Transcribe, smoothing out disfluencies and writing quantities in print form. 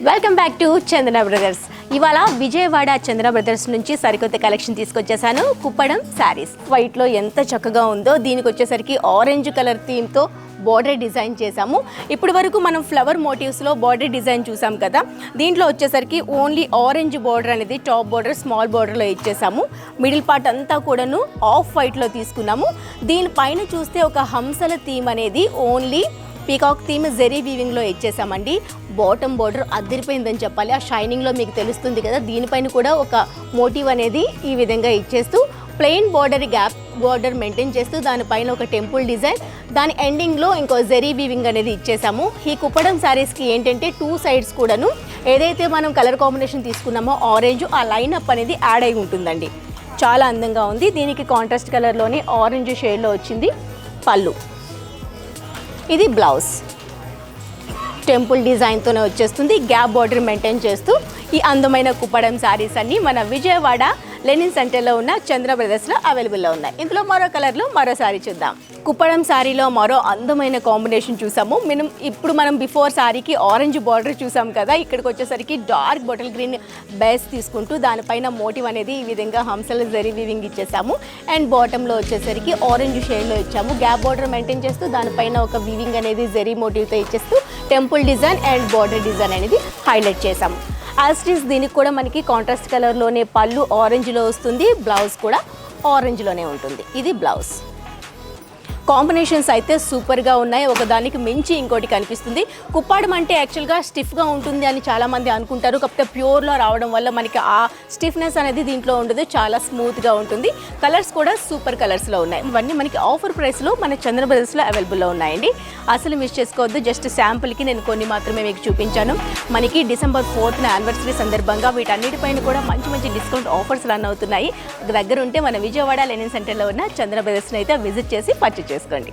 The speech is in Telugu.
Welcome back to Chandana brothers. ఇవాళ విజయవాడ చందన బ్రదర్స్ నుంచి సరికొత్త కలెక్షన్ తీసుకొచ్చేసాను. కుప్పడం శారీస్ వైట్లో ఎంత చక్కగా ఉందో, దీనికి వచ్చేసరికి ఆరెంజ్ కలర్ థీమ్తో బార్డర్ డిజైన్ చేసాము. ఇప్పటి వరకు మనం ఫ్లవర్ మోటివ్స్లో బార్డర్ డిజైన్ చూసాం కదా, దీంట్లో వచ్చేసరికి ఓన్లీ ఆరెంజ్ బార్డర్ అనేది టాప్ బార్డర్ స్మాల్ బార్డర్లో ఇచ్చేసాము. మిడిల్ పార్ట్ అంతా కూడాను ఆఫ్ వైట్లో తీసుకున్నాము. దీనిపైన చూస్తే ఒక హంసల థీమ్ అనేది ఓన్లీ పీకాక్ థీమ్ జెరీ వీవింగ్లో ఇచ్చేసామండి. బాటమ్ బార్డర్ అదిరిపోయిందని చెప్పాలి. ఆ షైనింగ్లో మీకు తెలుస్తుంది కదా. దీనిపైన కూడా ఒక మోటివ్ అనేది ఈ విధంగా ఇచ్చేస్తూ plain border gap border maintain చేస్తూ దానిపైన ఒక టెంపుల్ డిజైన్, దాని ఎండింగ్లో ఇంకో జెరీ వీవింగ్ అనేది ఇచ్చేసాము. ఈ కుప్పడం శారీస్కి ఏంటంటే టూ సైడ్స్ కూడాను ఏదైతే మనం కలర్ కాంబినేషన్ తీసుకున్నామో ఆరెంజ్, ఆ లైనప్ అనేది యాడ్ అయి ఉంటుందండి. చాలా అందంగా ఉంది. దీనికి కాంట్రాస్ట్ కలర్లోనే ఆరెంజ్ షేడ్లో వచ్చింది పళ్ళు. ఇది బ్లౌజ్ టెంపుల్ డిజైన్తోనే వచ్చేస్తుంది. గ్యాప్ బార్డర్ మెయింటైన్ చేస్తూ ఈ అందమైన కుప్పడం శారీస్ అన్నీ మన విజయవాడ లెనిన్ సెంటర్లో ఉన్న చంద్ర బ్రదర్స్లో అవైలబుల్లో ఉన్నాయి. ఇందులో మరో కలర్లో మరో శారీ చూద్దాం. కుప్పడం శారీలో మరో అందమైన కాంబినేషన్ చూసాము. ఇప్పుడు మనం బిఫోర్ శారీకి ఆరెంజ్ బార్డర్ చూసాం కదా, ఇక్కడికి వచ్చేసరికి డార్క్ బాటిల్ గ్రీన్ బేస్ తీసుకుంటూ దానిపైన మోటివ్ అనేది ఈ విధంగా హంసల జరీ వీవింగ్ ఇచ్చేసాము. అండ్ బాటంలో వచ్చేసరికి ఆరెంజ్ షేడ్లో ఇచ్చాము. గ్యాప్ బార్డర్ మెయింటైన్ చేస్తూ దానిపైన ఒక వీవింగ్ అనేది జరీ మోటివ్తో ఇచ్చేస్తూ temple design and border design అనేది హైలైట్ చేసాము. యాస్టీస్ దీనికి కూడా మనకి కాంట్రాస్ట్ కలర్లోనే పళ్ళు ఆరెంజ్లో వస్తుంది, బ్లౌజ్ కూడా ఆరెంజ్లోనే ఉంటుంది. ఇది బ్లౌజ్. కాంబినేషన్స్ అయితే సూపర్గా ఉన్నాయి. ఒకదానికి మించి ఇంకోటి కనిపిస్తుంది. కుప్పాడం అంటే యాక్చువల్గా స్టిఫ్గా ఉంటుంది అని చాలామంది అనుకుంటారు. కాకపోతే ప్యూర్లో రావడం వల్ల మనకి ఆ స్టిఫ్నెస్ అనేది దీంట్లో ఉండదు, చాలా స్మూత్గా ఉంటుంది. కలర్స్ కూడా సూపర్ కలర్స్లో ఉన్నాయి. ఇవన్నీ మనకి ఆఫర్ ప్రైస్లో మన చంద్ర బ్రదర్స్లో అవైలబుల్లో ఉన్నాయండి. అసలు మిస్ చేసుకోవద్దు. జస్ట్ శాంపుల్కి నేను కొన్ని మాత్రమే మీకు చూపించాను. మనకి December 4th యానివర్సరీ సందర్భంగా వీటన్నిటిపైన కూడా మంచి మంచి డిస్కౌంట్ ఆఫర్స్ రన్ అవుతున్నాయి. దగ్గర ఉంటే మన విజయవాడ లెనిన్ సెంటర్లో ఉన్న చంద్ర బ్రదర్స్ని అయితే విజిట్ చేసి పర్చేస్ చేసుకోండి.